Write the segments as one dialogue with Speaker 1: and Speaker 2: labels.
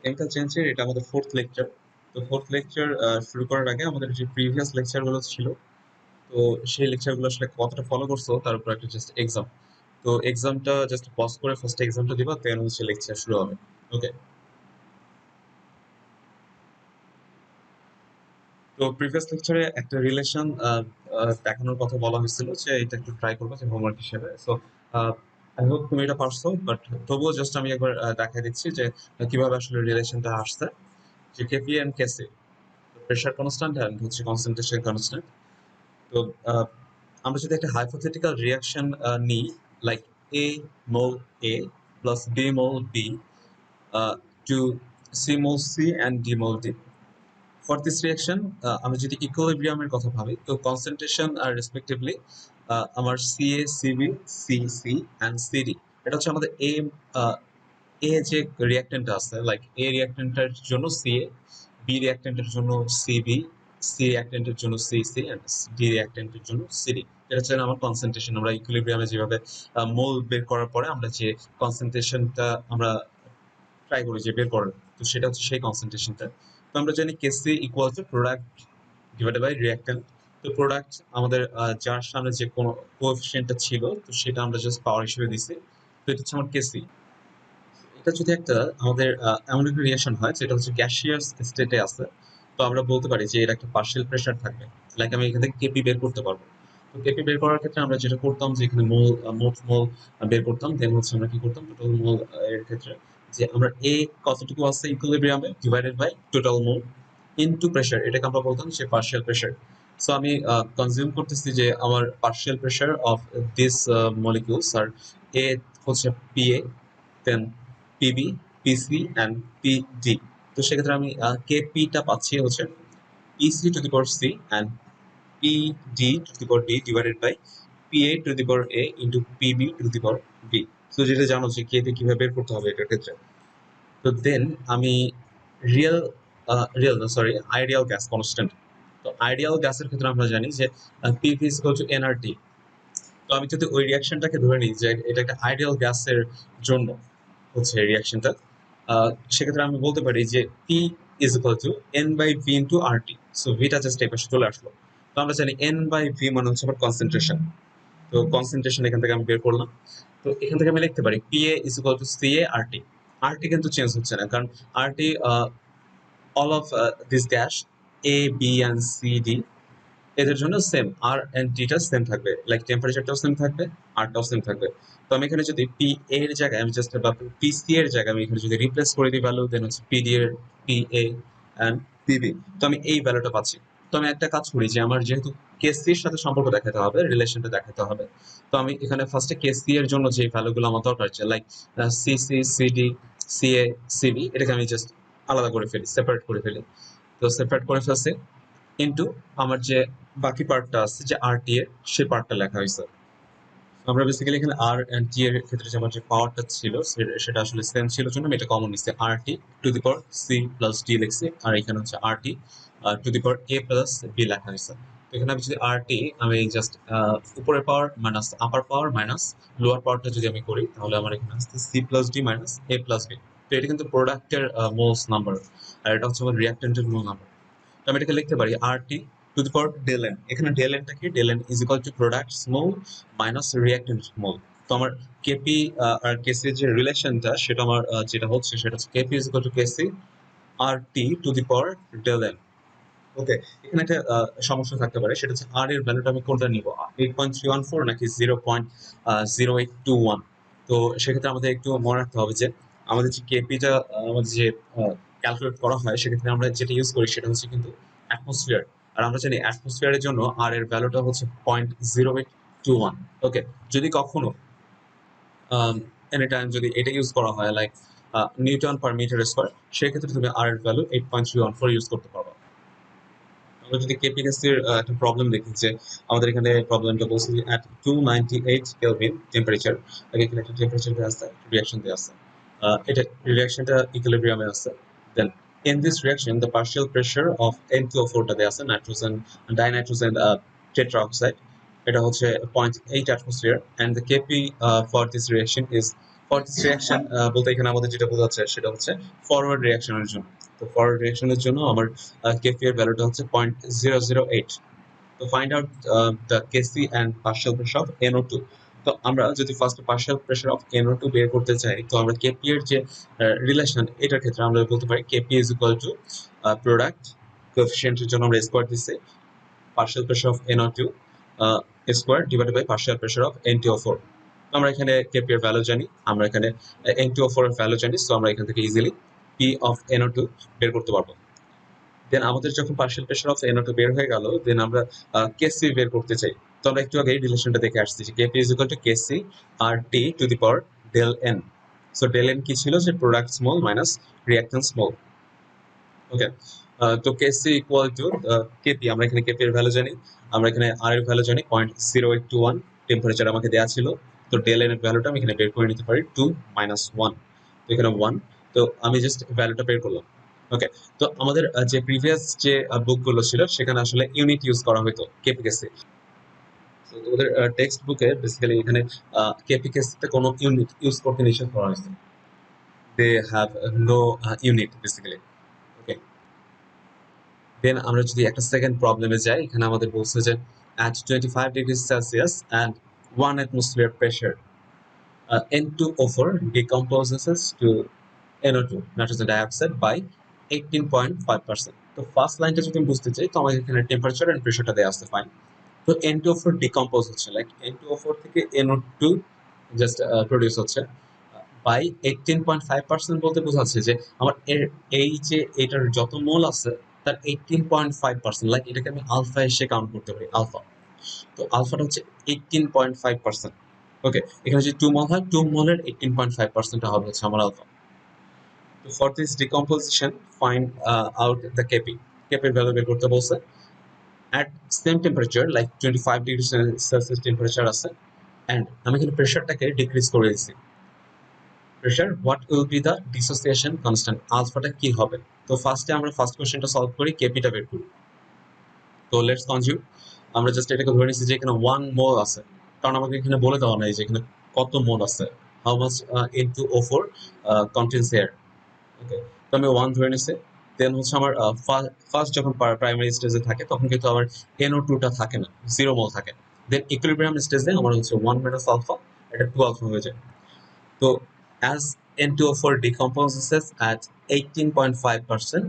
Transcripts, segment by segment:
Speaker 1: Chemical চেঞ্জের এটা আমাদের ফোর্থ লেকচার। তো ফোর্থ লেকচার শুরু করার আগে আমাদের যে প্রিভিয়াস লেকচারগুলো ছিল, তো সেই লেকচারগুলো আসলে কতটা ফলো করছো তার উপর একটা জাস্ট এক্সাম। তো এক্সামটা জাস্ট পজ করে ফার্স্ট এক্সামটা দিবা, দেন হচ্ছে লেকচার শুরু হবে। ওকে। তো প্রিভিয়াস লেকচারে একটা রিলেশন দেখানোর কথা বলা হয়েছিল, যে এটা একটু ট্রাই করবো যে হোমওয়ার্ক হিসেবে। সো আই হোপ তুমি এটা পারছো, বাট তবুও জাস্ট আমি একবার দেখাই দিচ্ছি যে কিভাবে আসলে রিলেশনটা আসছে। যে KP and KC, pressure constant and হচ্ছে কনসেন্ট্রেশন কনস্ট্যান্ট। তো আহ, আমরা যদি একটা হাইপোথেটিক্যাল রিয়াকশন নিই, like a mole A plus B mole B to C mole C and D mole D. For this reaction আমি যদি ইকুইলিব্রিয়ামের কথা ভাবি, তো কনসেন্ট্রেশন আর রেসপেক্টিভলি আমার C A CB C C and CD, এটা হচ্ছে আমাদের এ যে রিয়াক্টেন্ট আছে, লাইক এ রিয়াক্টেন্টের জন্য সি এ, বি রিয়াক্টেন্টের জন্য সিবি, সি রিয়াক্টেন্টের জন্য সি সি অ্যান্ড ডি রিয়াক্টেন্টের জন্য সিডি। এটা হচ্ছে আমার কনসেন্ট্রেশন। আমরা ইকুইলিব্রিয়ামে যেভাবে মোল বের করার পরে আমরা যে কনসেন্ট্রেশনটা আমরা ট্রাই করি যে বের করার, তো সেটা হচ্ছে সেই কনসেন্ট্রেশনটা। তো আমরা জানি KC equal to product divided by reactant. তো প্রোডাক্ট আমাদের যার সামনে যে কোনো কোএফিসিয়েন্টটা ছিল, তো সেটা আমরা জাস্ট পাওয়ার হিসেবে দিছি। তো এটা হচ্ছে আমার কেসি। এটা যদি একটা আমাদের এমন একটা রিয়েকশন হয় যেটা হচ্ছে গ্যাসিয়াস স্টেটে আছে, তো আমরা বলতে পারি যে এর একটা পার্শিয়াল প্রেশার থাকবে। লাইক আমি এখান থেকে কেপি বের করতে পারবো। তো কেপি বের করার ক্ষেত্রে আমরা যেটা করতাম, যে এখানে মোল মোট মোল বের করতাম, দেন হচ্ছে আমরা কি করতাম টোটাল মোল এর ক্ষেত্রে, যে আমরা এ কতটুকু আছে ইকুইলিব্রিয়ামে divided by total mole into pressure, এটাকে আমরা বলতাম যে পার্শিয়াল প্রেশার। সো আমি কনজিউম করতেছি যে আমার partial pressure of this molecules আর এ হচ্ছে PA, then PB, PC and PD. তো সেক্ষেত্রে আমি কেপিটা পাচ্ছি হচ্ছে PC to the power C and PD to the power D divided by PA to the power A into PB to the power B. তো যেটা জানো যে কে তে কিভাবে বের করতে হবে এটার ক্ষেত্রে। তো দেন আমি রিয়েল রিয়েল না সরি আইডিয়াল গ্যাস কনস্ট্যান্ট। তো আইডিয়াল গ্যাসের ক্ষেত্রে আমরা জানি যে PV is equal two nRT. তো আমি যদি ওই রিয়াকশনটাকে ধরে নিই যে এটা একটা আইডিয়াল গ্যাসের জন্য হচ্ছে রিয়াকশনটা, সেক্ষেত্রে আমি বলতে পারি যে P is equal to N by V into R T. So ভিটা জাস্ট এই পাশে চলে আসলো। তো আমরা জানি এন বাই ভি মানে হচ্ছে আমার কনসেন্ট্রেশন। তো কনসেন্ট্রেশন এখান থেকে আমি বের করলাম। তো এখান থেকে আমি লিখতে পারি P A is equal to C A R T. R T কিন্তু চেঞ্জ হচ্ছে না, কারণ R T all of this gas A B and C D এদের জন্য সেম, আর এন্ড ডিটা সেম থাকবে, লাইক টেম্পারেচারটাও সেম থাকবে, আরটাও সেম থাকবে। তো আমি এখানে যদি পি এর জায়গায় আমি জাস্ট বা পি সি এর জায়গায় আমি এখানে যদি রিপ্লেস করে দিই ভ্যালু, দেন হচ্ছে পি ডি এর পি এ অ্যান্ড পিবি, তো আমি এই ভ্যালুটা পাচ্ছি। তো আমি একটা কাজ করি যে আমার যেহেতু কেসি এর সাথে সম্পর্ক দেখাতে হবে, রিলেশনটা দেখাতে হবে, তো আমি এখানে ফার্স্টে কেসি এর জন্য যে ভ্যালুগুলো আমার দরকার আছে, like C C C D C A CB, এটাকে আমি জাস্ট আলাদা করে ফেলি, সেপারেট করে ফেলি। তো সেপারেট করে ফেলছি ইনটু আমার যে বাকি পার্টটা আছে যে আর টি এর, সেই পার্টটা লেখা হয়েছে। আমরা বেসিক্যালি এখানে আর এন্ড টি এর ক্ষেত্রে যে আমার যে পাওয়ারটা ছিল সেটা আসলে সেম ছিল জন্য আমি এটা কমন নিচ্ছি, R T to the power C plus D লিখছি, আর এখানে হচ্ছে R T to the power A plus B লেখা হয়েছে। তো এখানে আমি যদি আর টি আমি জাস্ট উপরের পাওয়ার মাইনাস আপার পাওয়ার মাইনাস লোয়ার পাওয়ারটা যদি আমি করি, তাহলে আমার এখানে আসছে সি প্লাস ডি মাইনাস এ প্লাস বি। তো এটা কিন্তু প্রোডাক্টের মোলস নাম্বার, আর এটা হচ্ছে আমার রিয়াক্টেন্টের মোল নাম্বার। তো আমি এটাকে লিখতে পারি R T to the power del N. এখানে ডেল এনটা কি, del N is equal to products mole minus reactant mole. তো আমার কেপি আর কেসি যে রিলেশনটা, সেটা আমার যেটা হচ্ছে সেটা হচ্ছে KP is equal to KC R T to the power del N. Okay. এখানে একটা সমস্যা থাকতে পারে, সেটা হচ্ছে আর এর ভ্যালুটা আমি কোনটা নিব, 8.314 নাকি 0.0821। তো সেক্ষেত্রে আমাদের একটু মনে রাখতে হবে যে আমাদের যে কেপিটা আমাদের যে ক্যালকুলেট করা হয়, সেক্ষেত্রে আমরা যেটা ইউজ করি সেটা হচ্ছে কিন্তু অ্যাটমসফিয়ার। আর আমরা জানি অ্যাটমসফিয়ারের জন্য আর এর ভ্যালুটা হচ্ছে 0.0821। ওকে। যদি কখনো এনি টাইম যদি এটা ইউজ করা হয়, like Newton per metre square, সেক্ষেত্রে তুমি আর এর ভ্যালু 8.314 ইউজ করতে পারবে। আমরা যদি কেপিএসসির একটা প্রবলেম দেখি, যে আমাদের এখানে প্রবলেমটা বলছে যে at 298 কেলভিন টেম্পারেচার, এখানে একটা টেম্পারেচার দেওয়া আছে, রিঅ্যাকশন দেওয়া আছে, এটা রিঅ্যাকশনটা ইকুইলিব্রিয়ামে আছে। দেন in this reaction the partial pressure of N2O4 টা দেওয়া আছে, নাইট্রোজেন ডাইনাইট্রোজেন টেট্রাঅক্সাইড, এটা হচ্ছে 0.8 atmosphere and the Kp for this reaction is for this reaction বলতে এখানে আমাদের যেটা বোঝাচ্ছে সেটা হচ্ছে ফরওয়ার্ড রিয়াকশনের জন্য। তো ফরওয়ার্ড রিয়াকশনের জন্য আমার কেপি এর ভ্যালুটা হচ্ছে 0.008। তো find out the KC and partial pressure of NO2। তো আমরা যদি first partial pressure of NO2 বের করতে চাই, তো আমরা কেপি এর যে রিলেশন, এটার ক্ষেত্রে আমরা বলতে পারি KP is equal to product কোএফিসিয়েন্টের জন্য আমরা স্কোয়ার দিচ্ছি partial pressure of NO2 square divided by partial pressure of NTO4। তো আমরা এখানে Kp এর ভ্যালু জানি, আমরা এখানে NTO4 এর ভ্যালু জানি, সো আমরা এখান থেকে ইজিলি P of NO2 বের করতে পারবো। দেন আমাদের যখন partial pressure of NO2 বের হয়ে গেল, দেন আমরা Kc বের করতে চাই। তো আমরা একটু আগে এই রিলেশনটা দেখে আসছি যে Kp is equal to Kc RT to the power del N। So del N কি ছিল, যে product small minus reactant small. Okay, তো কেসি ইকুয়াল টু কেপি, আমরা এখানে কেপি এর ভ্যালু জানি, আমরা এখানে আর এর ভ্যালু জানি 0.0821, টেম্পারেচার আমাকে দেওয়া ছিল। তো ডেল এর ভ্যালুটা আমি এখানে বের করে নিতে পারি 2 - 1, তো এখানে 1। তো আমি জাস্ট ভ্যালুটা বের করলাম। ওকে, তো আমাদের যে প্রিভিয়াস যে বুকগুলো ছিল সেখানে আসলে ইউনিট ইউজ করা হতো কেপি কেসি। তো তোমাদের টেক্সট বুকে বেসিক্যালি এখানে কেপি কেসিতে কোনো ইউনিট ইউজ করতে নিষেধ করা হয়েছে, they have no unit basically. Okay, then আমরা যদি একটা সেকেন্ড প্রবলেমে যাই, এখানে আমাদের বলছে যে at 25 degrees Celsius and 1 atmosphere pressure N2O4 decomposes to NO2 nitrogen dioxide by 18.5%। তো ফার্স্ট লাইনটা যদি আমি বুঝতে চাই, তো আমাদের এখানে টেম্পারেচার এন্ড প্রেসারটা দেওয়া আছে, ফাইন। তো N2O4 ডিকম্পোজ হচ্ছে, লাইক N2O4 থেকে NO2 জাস্ট প্রডিউস হচ্ছে বাই 18.5%। বলতে বোঝাচ্ছে যে আমার এই যে এটার যত মোল আছে তার 18.5%, লাইক এটাকে আমি আলফা এসে কাউন্ট করতে পারি, আলফা। তো আলফাটা হচ্ছে 18.5%। ওকে, এখানে যদি 2 মোল হয়, 2 মোলের 18.5% হবে হচ্ছে আমার আলফা। তো for this decomposition find out the KP. কেপির ভ্যালু বের করতে বলছে। at same temperature like 25 degrees Celsius temperature আছে, and আমি এখানে প্রেসারটাকে ডিক্রিজ করে দিচ্ছি। Pressure, what will be the dissociation constant, আলফাটা কি হবে। তো ফার্স্টে আমরা ফার্স্ট কোশ্চেনটা সলভ করি, কেপিটা বের করি। তো লেটস কনজিউম, আমরা জাস্ট এটাকে ধরে নিচ্ছি যে এখানে 1 মোল আছে, কারণ আমাকে এখানে বলে দেওয়া নাই যে এখানে কত মোল আছে, how much N2O4 contains air. ওকে, তো আমি 1 ধরে নিচ্ছি। দেন হচ্ছে আমার ফার্স্ট যখন প্রাইমারি স্টেজে থাকে তখন কিন্তু আমার NO2টা থাকে না, 0 মোল থাকে। দেন ইকুইলিব্রিয়াম স্টেজে আমার হচ্ছে 1 মাইনাস আলফা, এটা 2 আলফা হয়ে যায়। তো as N2O4 decomposes at 18.5%,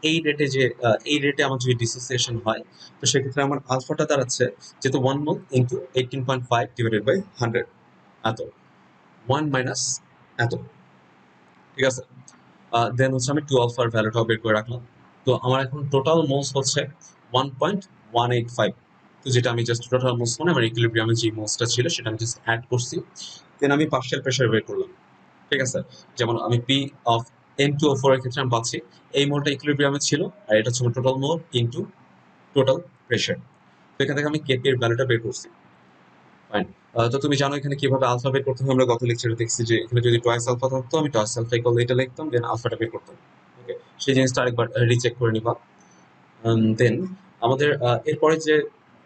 Speaker 1: এই রেটে যে এই রেটে আমার যদি ডিসোসিয়েশন হয়, তো সেক্ষেত্রে আমার আলফাটা দাঁড়াচ্ছে যেহেতু 1 মোল ইন্টু 18.5 ডিভাইডেড বাই 100, এত 1 মাইনাস এত, ঠিক আছে। দেন হচ্ছে আমি 2 আলফার ভ্যালুটাও বের করে রাখলাম। তো আমার এখন টোটাল মোলস হচ্ছে 1.185। তো যেটা আমি জাস্ট টোটাল মোলস মানে আমার ইকুইলিব্রিয়ামে যে মোলসটা ছিল সেটা আমি জাস্ট অ্যাড করছি। দেন আমি পার্শিয়াল প্রেসার বের করলাম, ঠিক আছে। যেমন আমি পি অফ N2O4 এর ক্ষেত্রে আমি পাচ্ছি এই মোলটা ইকুইলিব্রিয়ামে ছিল, আর এটা হচ্ছে total mole into total pressure. তো এখান থেকে আমি কেপি এর ভ্যালুটা বের করছি, ফাইন। তো তুমি জানো এখানে কিভাবে আলফা বের করতে হবে, আমরা গত লেকচারে দেখছি যে এখানে যদি টয়েস আলফা থাকতো আমি টয়েস আলফা ইকুয়াল এটা লিখতাম, দেন আলফাটা বের করতাম। ওকে, সেই জিনিসটা আরেকবার রিচেক করে নিবা। দেন আমাদের এরপরে যে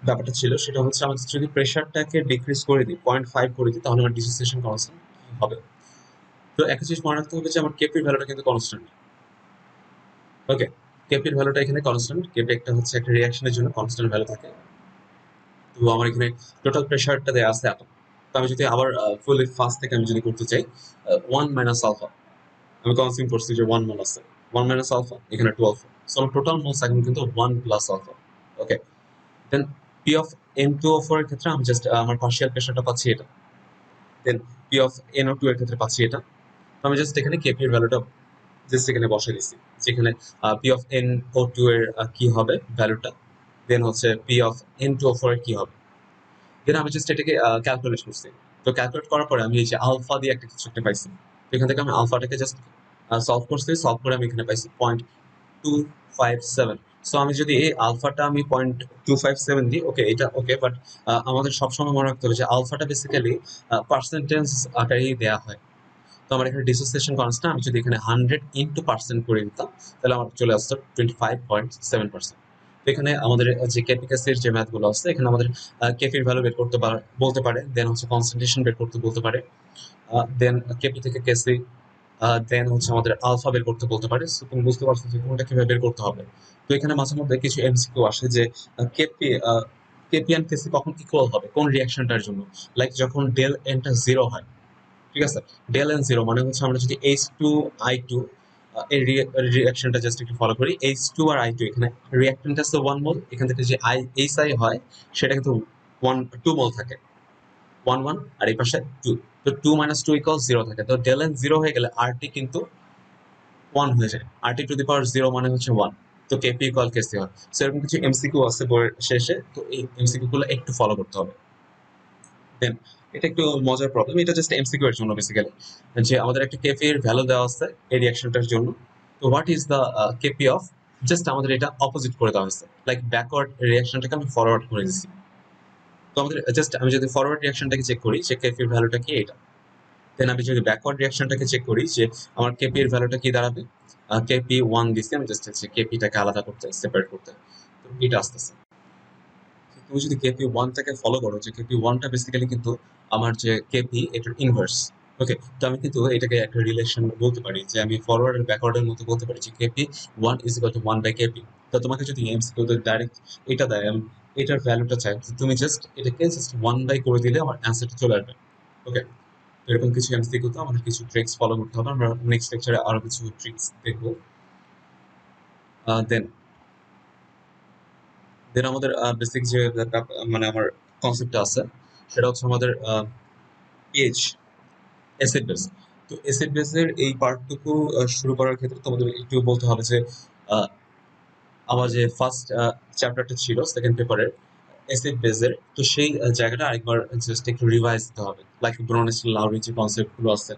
Speaker 1: ব্যাপারটা ছিল সেটা হচ্ছে আমাদের যদি প্রেসারটাকে ডিক্রিজ করে দিই, 0.5 করে দিই, তাহলে আমার ডিসোসিয়েশন কনস্ট্যান্ট হবে। তো একটা জিনিস মনে রাখতে হবে যে আমার কেপির ভ্যালুটা কিন্তু কনস্ট্যান্ট। ওকে, কেপির ভ্যালুটা এখানে কনস্ট্যান্ট, কেপি একটা হচ্ছে একটা রিঅ্যাকশনের জন্য কনস্ট্যান্ট ভ্যালু থাকে। তো আমার এখানে টোটাল প্রেসারটা দেওয়া আছে এত। তো আমি যদি আবার ফুলি ফার্স্ট থেকে আমি যদি করতে চাই, 1 মাইনাস আলফা, আমি কনসিউম করছি যে 1 মোল আছে, 1 মাইনাস আলফা, এখানে 2 আলফা, সো আমার টোটাল মোলস এখন কিন্তু 1 plus alpha. Okay, then P of N2O4 এর ক্ষেত্রে আমি জাস্ট আমার পার্শিয়াল প্রেসারটা পাচ্ছি এটা, দেন পি অফ NO2 এর ক্ষেত্রে পাচ্ছি এটা। তো আমি জাস্ট এখানে কেপি এর ভ্যালুটা জাস্ট এখানে বসে দিচ্ছি, যেখানে পি অফ NO2 এর কি হবে ভ্যালুটা, দেন হচ্ছে পি অফ N2O4 এর কি হবে, দেন আমি জাস্ট এটাকে ক্যালকুলেট করছি। তো ক্যালকুলেট করার পরে আমি এই যে আলফা দিয়ে একটা কিছু একটা পাইছি, তো এখান থেকে আমি আলফাটাকে জাস্ট সলভ করছি, সলভ করে আমি এখানে পাইছি 0.257। সো আমি যদি এই আলফাটা আমি 0.257 দিই, ওকে এটা ওকে, বাট আমাদের সবসময় মনে রাখতে হবে যে আলফাটা বেসিক্যালি পার্সেন্টেজ আকারেই দেওয়া হয়। তো আমার এখানে ডিসোসিয়েশন কনস্ট্যান্ট আমি যদি এখানে 100 ইন্টু পার্সেন্ট করে দিতাম, তাহলে আমার চলে আসতো 25.7%। তো এখানে আমাদের যে কেপিকাসির যে ম্যাথগুলো আছে, এখানে আমাদের কেপির ভ্যালু বের করতে বলতে পারে, দেন হচ্ছে কনসেন্ট্রেশন বের করতে বলতে পারে, দেন কেপি থেকে কেসি, দেন হচ্ছে আমাদের আলফা বের করতে বলতে পারে। সো তুমি বুঝতে পারছো যে কোনটা কিভাবে বের করতে হবে। তো এখানে মাঝে মধ্যে কিছু এমসিকিউ আসে যে কেপি কেপি এন্ড কেসি কখন ইকুয়াল হবে কোন রিয়াকশনটার জন্য, লাইক যখন ডেল এনটা জিরো হয়, ঠিক আছে? ডেল এন জিরো মানে হচ্ছে আমরা যদি এইচ টু আই টু এই রিয়াকশনটা জাস্ট একটু ফলো করি, এইচ টু আর আই টু, এখানে রিয়াক্টেন্ট আছে 1 মোল, এখান থেকে যে আই এইচ আই হয় সেটা কিন্তু 2 মোল থাকে, 1 1, আর এই পাশে 2। তো 2 - 2 = 0 থাকে। তো ডেল এন জিরো হয়ে গেলে আরটি কিন্তু 1 হয়ে যায়, আরটি টু দি পাওয়ার 0 মানে হচ্ছে 1। তো কেপি ইকুয়াল কেসি হয়। সো এরকম কিছু এমসিকিউ আছে বইয়ের শেষে, তো এই এমসিকিউ গুলো একটু ফলো করতে হবে। দেন এটা একটু মজার প্রবলেম, এটা জাস্ট এমসিকিউ এর জন্য বেসিক্যালি, যে আমাদের একটা কেপি এর ভ্যালু দেওয়া আছে এই রিঅ্যাকশনটার জন্য। তো what is the KP of, just আমাদের এটা অপোজিট করে দেওয়া হয়েছে, লাইক ব্যাকওয়ার্ড রিঅ্যাকশনটাকে আমি ফরওয়ার্ড করে দিচ্ছি। তো আমাদের জাস্ট আমি যদি ফরওয়ার্ড রিঅ্যাকশনটাকে চেক করি যে কেপি এর ভ্যালুটা কি এটা, দেন আমি যদি ব্যাকওয়ার্ড রিঅ্যাকশনটাকে চেক করি যে আমার কেপি এর ভ্যালুটা কি দাঁড়াবে, কেপি 1 দিছি আমি, জাস্ট হচ্ছে কেপিটাকে আলাদা করতে, সেপারেট করতে। তো এটা আসতেছে, তুমি যদি কেপি ওয়ানটাকে ফলো করো, যে কেপি ওয়ানটা বেসিক্যালি কিন্তু আমার যে কেপি এটার ইনভার্স। ওকে, তো আমি কিন্তু এটাকে একটা রিলেশন বলতে পারি, যে আমি ফরওয়ার্ড আর ব্যাকওয়ার্ডের মতো বলতে পারি যে KP one is equal to 1/কেপি। তো তোমাকে যদি এমসিকিউ ডাইরেক্ট এটা দেয় এবং এটার ভ্যালুটা চাই, তো তুমি জাস্ট এটাকে জাস্ট 1/, করে দিলে আমার অ্যান্সারটা চলে আসবে। ওকে, তো এরকম কিছু এমসিকিউ, তো আমাদের কিছু ট্রিক্স ফলো করতে হবে। আমরা নেক্সট লেকচারে আরো কিছু ট্রিক্স দেখবো। দেন দেন আমাদের বেসিক যে মানে আমার কনসেপ্টটা আছে, সেটা হচ্ছে আমাদের পিএইচ, অ্যাসিড বেস। তো অ্যাসিড বেসের এই পার্টটুকু শুরু করার ক্ষেত্রে তোমাদের একটু বলতে হবে যে আহ, আমার যে ফার্স্ট চ্যাপ্টারটা ছিল সেকেন্ড পেপারের অ্যাসিড বেসের, তো সেই জায়গাটা আরেকবার জাস্ট একটু রিভাইজ দিতে হবে, লাইক ব্রোনেস লাউরি যে কনসেপ্টগুলো আছে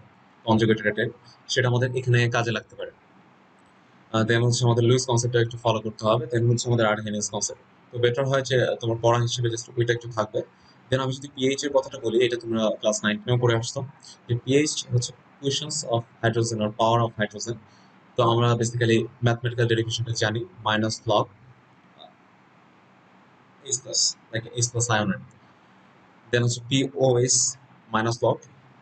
Speaker 1: কনজুগেটেড, সেটা আমাদের এখানে কাজে লাগতে পারে। দেন হচ্ছে আমাদের লুইস কনসেপ্টটা একটু ফলো করতে হবে, দেন হচ্ছে আমাদের আর্হেনিয়াস কনসেপ্ট। তো বেটার হয় যে তোমার পড়া হিসেবে জাস্ট ওইটা একটু থাকবে। দেন আমি যদি পিএইচ এর কথাটা বলি, এটা তোমরা ক্লাস 9 পড়ে আসতো, যে পিএইচ হচ্ছে কোয়েশনস অফ হাইড্রোজেন আর পাওয়ার অফ হাইড্রোজেন। তো আমরা বেসিক্যালি ম্যাথমেটিক্যাল ডেরিভেশনটা জানি, minus log H plus, like H plus আয়নের। দেন হচ্ছে pOH minus log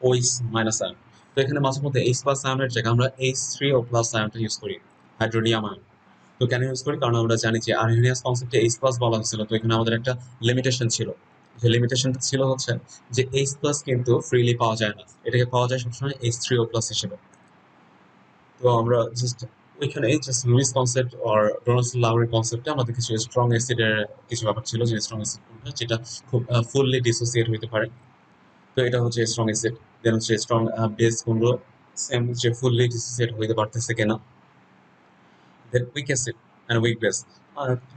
Speaker 1: OH minus ion. তো এখানে মাঝে মধ্যে এইচ প্লাস আয়নের জায়গায় আমরা H3O প্লাস আয়নটা ইউজ করি, হাইড্রোনিয়াম আয়ন। তো কেন ইউজ করি, কারণ আমরা জানি যে আর্হেনিয়াস কনসেপ্টে এইচ প্লাস বলা হয়েছিল, তো এখানে আমাদের একটা লিমিটেশন ছিল। যে লিমিটেশনটা ছিল হচ্ছে যে এইচ প্লাস কিন্তু ফ্রিলি পাওয়া যায় না, এটাকে পাওয়া যায় সবসময় H3O প্লাস হিসেবে। তো আমরা জাস্ট ওইখানে জাস্ট লুইস কনসেপ্ট আর ডোনাল্ড লাউরি কনসেপ্টে আমাদের কিছু স্ট্রং অ্যাসিডের কিছু ব্যাপার ছিল, যে স্ট্রং অ্যাসিড কোনটা যেটা খুব ফুললি ডিসোসিয়েট হইতে পারে। তো এটা হচ্ছে স্ট্রং অ্যাসিড। দেন হচ্ছে স্ট্রং বেস কোনগুলো সেম, যে ফুললি ডিসোসিয়েট হইতে পারতেছে কিনা। Then weak acid and weak base,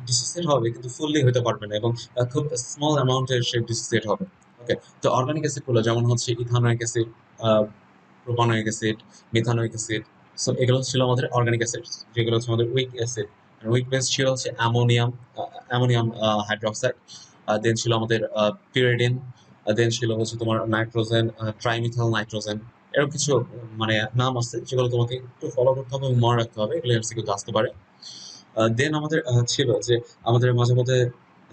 Speaker 1: dissociate হবে কিন্তু ফুললি হতে পারবে না, এবং খুব স্মল অ্যামাউন্টের সে ডিসোসিয়েট হবে। ওকে, তো অর্গানিক অ্যাসিডগুলো যেমন হচ্ছে ethanoic acid, propanoic acid, methanoic acid, so এগুলো ছিল আমাদের অর্গানিক অ্যাসিড, যেগুলো হচ্ছে আমাদের উইক অ্যাসিড। উইক বেস ছিল হচ্ছে অ্যামোনিয়াম, অ্যামোনিয়াম হাইড্রোক্সাইড। দেন ছিল আমাদের পিরিডিন। দেন ছিল হচ্ছে তোমার নাইট্রোজেন, ট্রাইমিথাইল নাইট্রোজেন। এরকম কিছু মানে নাম আছে, যেগুলো তোমাকে একটু ফলো করতে হবে এবং মনে রাখতে হবে, এগুলো এমসিকিউ আসতে পারে। দেন আমাদের ছিল যে আমাদের মাঝে মধ্যে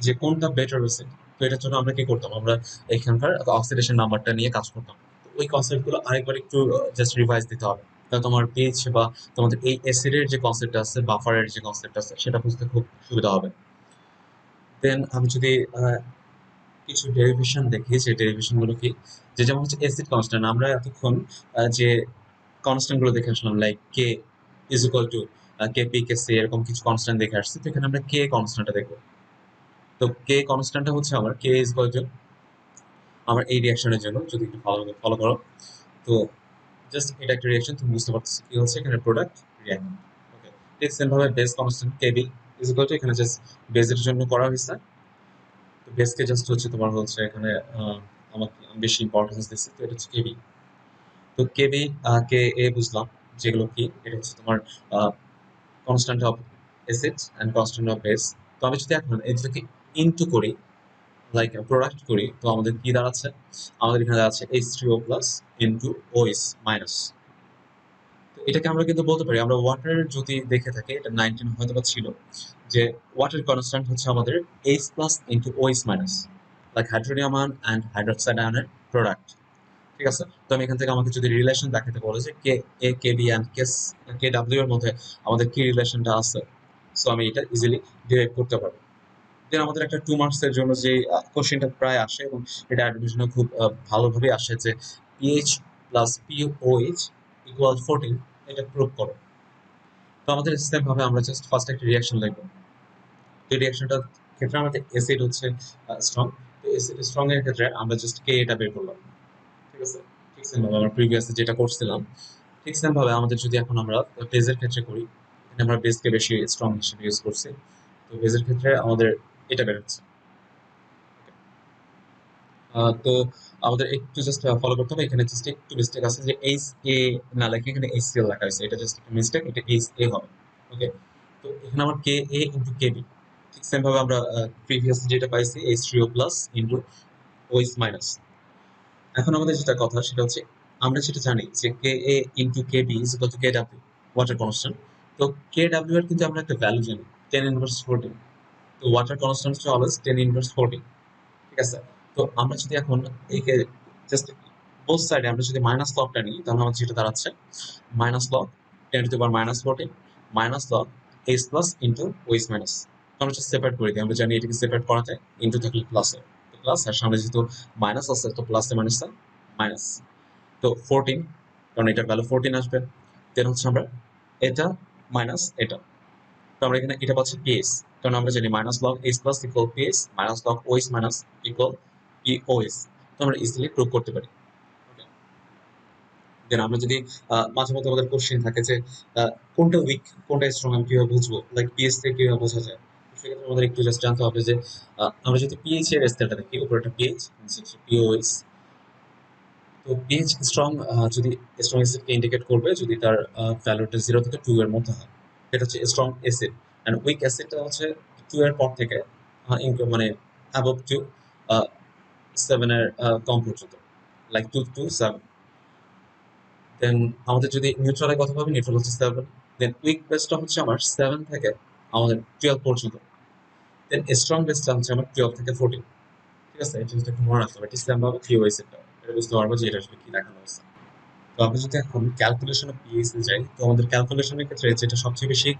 Speaker 1: যে কোনটা বেটার অ্যাসিড, তো এটার জন্য আমরা কি করতাম, আমরা এখানকার অক্সিডেশন নাম্বারটা নিয়ে কাজ করতাম। তো ওই কনসেপ্ট গুলো আরেকবার একটু জাস্ট রিভাইজ দিতে হবে, তাহলে তোমার পিএইচ বা তোমাদের এই অ্যাসিডের যে কনসেপ্ট আছে, বাফারের যে কনসেপ্ট আছে, সেটা বুঝতে খুব সুবিধা হবে। দেন আমি যদি কিছু ডেরিভেশন দেখি, যে ডেরিভেশন গুলো কি, যে যেমন হচ্ছে অ্যাসিড কনস্ট্যান্ট, আমরা এতক্ষণ যে কনস্ট্যান্ট গুলো দেখে আসলাম, like K is equal to KP KC, এরকম কিছু কনস্ট্যান্ট দেখে আসছি। তো এখানে আমরা কে কনস্ট্যান্টটা দেখবো। তো কে কনস্ট্যান্টটা হচ্ছে আমার কে ইজ ইকুয়াল টু আমার এই রিঅ্যাকশনের জন্য, যদি একটু ফলো ফলো করো, তো জাস্ট এটা একটা রিঅ্যাকশন, তুমি বুঝতে পারতেছো কি হচ্ছে এখানে প্রোডাক্ট রিঅ্যাক্ট। ওকে, ঠিক সেম ভাবে base constant KB is equal to, এখানে জাস্ট বেসের জন্য করা হয়েছে। তো বেসকে জাস্ট হচ্ছে তোমার হচ্ছে এখানে আমাকে আমি বেশি ইম্পর্টেন্স দিচ্ছি, তো এটা হচ্ছে কেবি। তো কেবি কে এ বুঝলাম যেগুলো কি, এটা হচ্ছে তোমার constant of acid and constant of base. তো আমি যদি এখন এই দুটোকে ইনটু করি, লাইক প্রোডাক্ট করি, তো আমাদের কি দাঁড়াচ্ছে, আমাদের এখানে দাঁড়াচ্ছে H3O plus into OH minus. তো এটাকে আমরা কিন্তু বলতে পারি, আমরা ওয়াটার যদি দেখে থাকি, এটা 19 হয়তো বা ছিল, যে ওয়াটার কনস্ট্যান্ট হচ্ছে আমাদের H plus into OH minus, like hydronium ion and hydroxide আয়নের প্রোডাক্ট। ঠিক আছে, তো আমি এখান থেকে আমাকে যদি রিলেশন দেখাতে বলে যে K A K B and K W এর মধ্যে আমাদের কি রিলেশনটা আছে, সো আমি এটা ইজিলি ডিরাইভ করতে পারবো। দেন আমাদের একটা 2 মার্কসের জন্য যে কোশ্চেনটা প্রায় আসে, এবং এটা অ্যাডমিশনে খুব ভালোভাবে আসে, যে পিএইচ প্লাস পিওএইচ ইকুয়াল 14, এটা প্রুভ করো। তো আমাদের সেম ভাবে আমরা জাস্ট ফার্স্ট একটা রিয়াকশন লিখবো। তো রিয়াকশনটার ক্ষেত্রে আমাদের অ্যাসিড হচ্ছে স্ট্রং, তো অ্যাসিড স্ট্রং এর ক্ষেত্রে আমরা জাস্ট কে এটা বের করলাম। ঠিক আছে, ঠিক সেম ভাবে আমরা প্রিভিয়াসে যেটা করছিলাম, ঠিক সেম ভাবে আমাদের যদি এখন আমরা বেজের ক্ষেত্রে করি, এখানে আমরা বেসকে বেশি স্ট্রং হিসেবে ইউজ করছি, তো বেজের ক্ষেত্রে আমাদের এটা বের হচ্ছে। তো আমাদের একটু জাস্ট ফলো করতে হবে, এখানে জাস্ট একটু মিস্টেক আছে, যে এইচ এ না লেখে এখানে এইচসিএল লেখা হয়েছে, এটা জাস্ট একটা মিস্টেক, এটা এইচ এ হবে। ওকে, তো এখানে আমার কে এ ইন্টু কে বি, ঠিক সেম ভাবে আমরা প্রিভিয়াস যেটা পাইছি এইচ থ্রি ও প্লাস ইন্টু ওএইচ মাইনাস। এখন আমাদের যেটা কথা সেটা হচ্ছে, আমরা যেটা জানি যে K A into K B is equal to K W, water constant. তো কে ডাব্লিউ এর কিন্তু আমরা একটা ভ্যালু জানি, 10 ইনভার্স 14। তো ওয়াটার কনস্ট্যান্ট হচ্ছে অলওয়েজ 10 ইনভার্স 14। ঠিক আছে, তো আমরা যদি এখন একে জাস্ট বোথ সাইডে আমরা যদি মাইনাস লবটা নিই, তাহলে আমাদের যেটা দাঁড়াচ্ছে minus log 10 to the power -14 minus log H plus into OH minus. আমরা জাস্ট সেপারেট করে দিই, আমরা জানি এটাকে সেপারেট করা যায়, ইন্টু থাকলে প্লাসে, তো প্লাস, আর সামনে যেহেতু মাইনাস আছে তো প্লাসে মাইনাসে মাইনাস, তো 14, কারণ এটার ভ্যালু 14 আসবে। দেন হচ্ছে আমরা এটা মাইনাস এটা, তো আমরা এখানে এটা পাচ্ছি পিএস, কারণ আমরা জানি minus log H plus equal pH minus log OH minus equal pOH, তো আমরা ইজিলি প্রুভ করতে পারি। দেন আমরা যদি মাঝে মধ্যে আমাদের কোশ্চেন থাকে যে কোনটা উইক কোনটা স্ট্রং, আমি কিভাবে বুঝবো, লাইক পিএইচ থেকে কিভাবে বোঝা যায়, তো সেক্ষেত্রে আমাদের একটু জাস্ট জানতে হবে যে আমরা যদি পিএইচ এর স্কেলটা দেখি, উপরে একটা পিএইচ নিচে পিওএইচ, তো পিএইচ স্ট্রং যদি স্ট্রং অ্যাসিডকে ইন্ডিকেট করবে যদি তার ভ্যালুটা 0 থেকে 2 এর মধ্যে হয়, এটা হচ্ছে স্ট্রং অ্যাসিড। অ্যান্ড উইক অ্যাসিডটা হচ্ছে 2 এর পর থেকে মানে অ্যাবভ টু 7 এর কম পর্যন্ত, লাইক 2 to 7। দেন আমাদের যদি নিউট্রালের কথা ভাবি, নিউট্রাল হচ্ছে 7। দেন উইক বেসটা হচ্ছে আমার 7 থেকে আমাদের 12 পর্যন্ত। দেন স্ট্রং বেসটা হচ্ছে আমার 12 থেকে 14। ঠিক আছে, এই জিনিসটা একটু মনে রাখতে হবে, ঠিক সেম ভাবে পিওএইচ এটা বুঝতে পারবো যে এটা আসলে কি দেখানো হয়েছে। তো আমরা যদি এখন ক্যালকুলেশন অফ পিএইচ এ যাই, তো আমাদের ক্যালকুলেশনের ক্ষেত্রে যেটা সবচেয়ে বেশি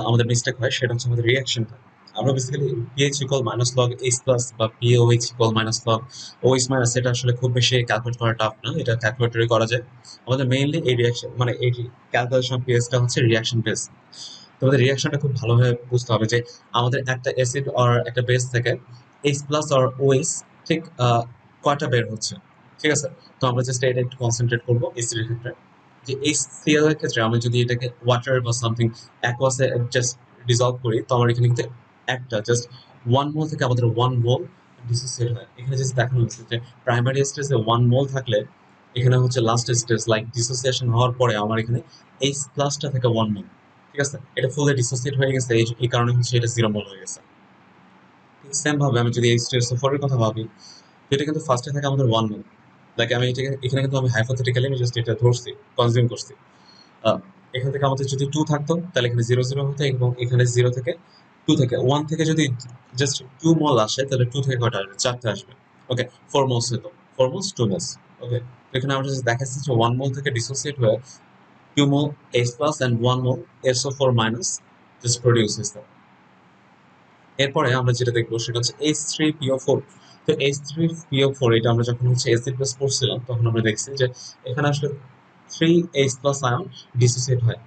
Speaker 1: আমাদের মিস্টেক হয় সেটা হচ্ছে আমাদের রিয়াকশনটা। আমরা basically pH equal minus log H plus বা pOH equal minus log OH minus, এটা আসলে খুব বেশি ক্যালকুলেট করা টাফ না, এটা ক্যালকুলেটরে করা যায়। আমাদের মেইনলি এই রিয়াকশন মানে এই ক্যালকুলেশন অফ পিএইচটা হচ্ছে রিয়াকশন বেস। তো আমাদের রিয়াকশনটা খুব ভালোভাবে বুঝতে হবে যে আমাদের একটা অ্যাসিড আর একটা বেস থেকে এইচ প্লাস আর ওএইচ ঠিক কয়টা বের হচ্ছে। ঠিক আছে, তো আমরা জাস্ট এটা একটু কনসেন্ট্রেট করবো এসিড এর ক্ষেত্রে, যে HCl এর ক্ষেত্রে আমরা যদি এটাকে ওয়াটার বা সামথিং অ্যাকোয়াসে জাস্ট ডিজলভ করি, তো আমার এখানে কিন্তু একটা জাস্ট 1 মোল থেকে আমাদের 1 মোল ডিসোসিয়েট হয়। এখানে জাস্ট দেখানো হচ্ছে যে প্রাইমারি স্টেজে 1 মোল থাকলে এখানে হচ্ছে লাস্ট স্টেজ লাইক ডিসোসিয়েশন হওয়ার পরে আমার এখানে এইচ প্লাসটা থেকে 1 মোল। ঠিক আছে, এটা ফুলি ডিসোসিয়েট হয়ে গেছে, এই কারণে হচ্ছে এটা 0 মোল হয়ে গেছে। ঠিক সেম ভাবে আমি যদি H2SO4 এর কথা ভাবি, তো এটা কিন্তু ফার্স্টে থাকে আমাদের 1 মোল, লাইক আমি এটাকে এখানে কিন্তু আমি হাইপোথেটিক্যালি আমি জাস্ট এটা ধরছি, কনজিউম করছি। আহ, এখান থেকে আমাদের যদি 2 থাকতো তাহলে এখানে 0 0 হতো, এবং এখানে 0 থেকে 2 থেকে 1 থেকে যদি জাস্ট 2 মোল আসে, তাহলে 2 থেকে কয়টা আসবে, 4টে আসবে। ওকে, 4 মোলস হতো, 4 মোলস 2 মোলস। ওকে, তো এখানে আমরা জাস্ট দেখাচ্ছি যে 1 মোল থেকে ডিসোসিয়েট হয়ে 2 মোল H plus and 1 mole SO4 minus just produce হয়েছে। এরপরে আমরা যেটা দেখবো সেটা হচ্ছে H3PO4। তো H3PO4 এটা আমরা যখন হচ্ছে অ্যাসিড বেস পড়ছিলাম, তখন আমরা দেখছি যে এখানে আসলে 3H+ আয়ন ডিসোসিয়েট হয়।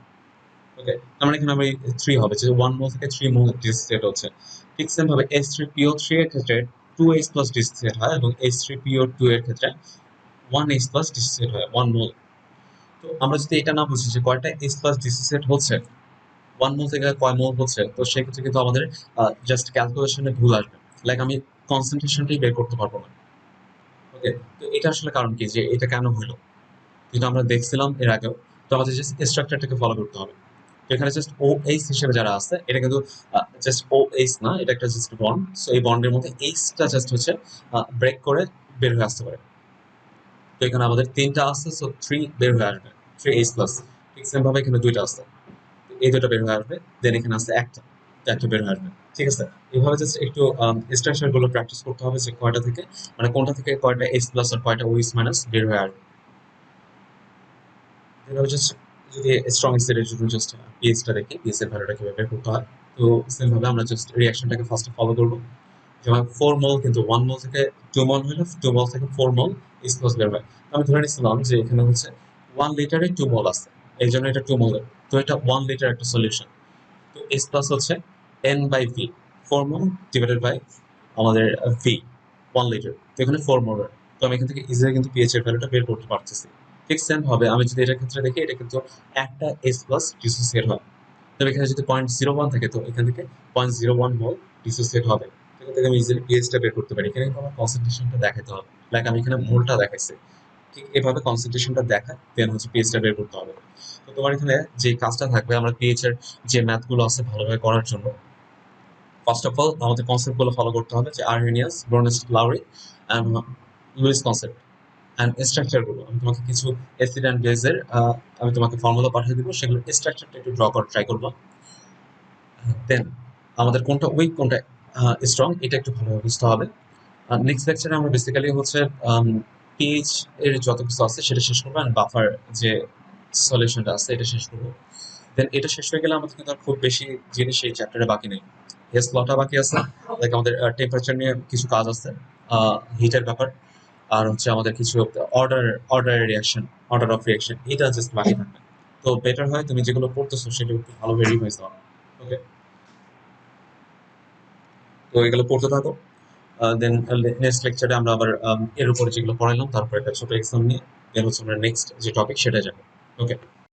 Speaker 1: ওকে, তার মানে এখানে আমরা 3 হবে, যে 1 মোল থেকে 3 মোল ডিসোসিয়েট হচ্ছে। ঠিক সেম ভাবে H3PO3 এর ক্ষেত্রে 2H+ ডিসোসিয়েট হয়, এবং H3PO2 এর ক্ষেত্রে 1H+ ডিসোসিয়েট হয়, 1 মোল। তো আমরা যদি এটা না বুঝি যে কয়টা H+ ডিসোসিয়েট হচ্ছে, 1 মোল থেকে কয় মোল হচ্ছে, তো সেক্ষেত্রে কিন্তু আমাদের জাস্ট ক্যালকুলেশনে ভুল আসবে, লাইক আমি কনসেন্ট্রেশনটাই বের করতে পারবো না। ওকে, তো এটা আসলে কারণ কি, যে এটা কেন হলো, যেটা আমরা দেখছিলাম এর আগেও। তো আমাদের জাস্ট স্ট্রাকচারটাকে ফলো করতে হবে। তো এখানে জাস্ট ও এইচ হিসেবে যারা আছে, এটা কিন্তু জাস্ট ও এইচ না, এটা একটা জাস্ট বন্ড। সো এই বন্ডের মধ্যে এইচটা জাস্ট হচ্ছে ব্রেক করে বের হয়ে আসতে পারে। তো এখানে আমাদের 3টা আছে, সো 3 বের হয়ে আসবে, 3H+। ঠিক সেম ভাবে এখানে দুইটা আছে, এই দুটো বের হয়ে আসবে, দেন এখানে আছে একটা, তো একটা বের হয়ে আসবে। ঠিক আছে, এইভাবে জাস্ট একটু স্ট্রাকচার গুলো প্র্যাকটিস করতে হবে যে কয়টা থেকে মানে কোনটা থেকে কয়টা এস প্লাস আর কয়টা ওএস মাইনাস বের হয়ে আসবে। এভাবে জাস্ট যদি স্ট্রং এর জন্য জাস্ট পিএইচটা দেখি, পিএইচ এর ভ্যালুটা কিভাবে বের করতে হয়। তো সেম ভাবে আমরা জাস্ট রিঅ্যাকশনটাকে ফার্স্টে ফলো করবো। যেমন 4 মোল, কিন্তু 1 মোল থেকে 2 মোল হলে 2 মোল থেকে 4 মোল এস প্লাস বের হয়। আমি ধরে নিচ্ছিলাম যে এখানে হচ্ছে 1 লিটারে 2 মোল আছে, এই জন্য এটা 2 মোলের, তো এটা 1 লিটার একটা সলিউশন। তো এস প্লাস হচ্ছে N by V, 4 mole divided by আমাদের ভি, 1 লিটার, তো এখানে 4 মোল। তো আমি এখান থেকে ইজিলি কিন্তু পিএইচ এর ভ্যালুটা বের করতে পারতেছি। ঠিক সেম ভাবে আমি যদি এটার ক্ষেত্রে দেখি, এটা কিন্তু একটা এস প্লাস ডিসোসিয়েট হয়। তবে এখানে যদি 0.01 থাকে, তো এখান থেকে 0.01 মোল ডিসোসিয়েট হবে। এখান থেকে আমি ইজিলি পিএইচটা বের করতে পারি। এখানে কিন্তু আমার কনসেন্ট্রেশনটা দেখাতে হবে, লাইক আমি এখানে মোলটা দেখাইছি, ঠিক এভাবে কনসেন্ট্রেশনটা দেখা দেন হচ্ছে পিএইচটা বের করতে হবে। তো তোমার এখানে যে কাজটা থাকবে, আমরা পিএইচ এর যে ম্যাথগুলো আছে ভালোভাবে করার জন্য ফার্স্ট অফ অল আমাদের কনসেপ্ট গুলো ফলো করতে হবে, যে Arrhenius, Bronsted, Lowry and Lewis concept and structure গুলো। আমি তোমাকে কিছু অ্যাসিড এন্ড বেজের আমি তোমাকে ফর্মুলা পাঠিয়ে দিব, সেগুলো স্ট্রাকচারটা একটু ড্র করার ট্রাই করবো। দেন আমাদের কোনটা উইক কোনটা স্ট্রং এটা একটু ভালোভাবে বুঝতে হবে। নেক্সট লেকচারে আমরা বেসিক্যালি হচ্ছে পিএইচ এর যত কিছু আছে সেটা শেষ করবো, এন্ড বাফার যে সলিউশনটা আছে এটা শেষ করবো। দেন এটা শেষ হয়ে গেলে আমাদের কিন্তু আর খুব বেশি জিনিস এই চ্যাপ্টারে বাকি নেই। হেস লটা বাকি আছে, লাইক আমাদের টেম্পারেচার নিয়ে কিছু কাজ আছে, হিটের ব্যাপার, আর হচ্ছে আমাদের কিছু order order reaction, order of reaction, এটা জাস্ট বাকি থাকবে। তো বেটার হয় তুমি যেগুলো পড়তেছো সেটা একটু ভালোভাবে রিভাইজ দাও। ওকে, তো এগুলো পড়তে থাকো। দেন নেক্সট লেকচারে আমরা আবার এর উপরে যেগুলো পড়াইলাম তারপর একটা ছোট এক্সাম নিয়ে দেন হচ্ছে আমরা নেক্সট যে টপিক সেটা যাবো। ওকে।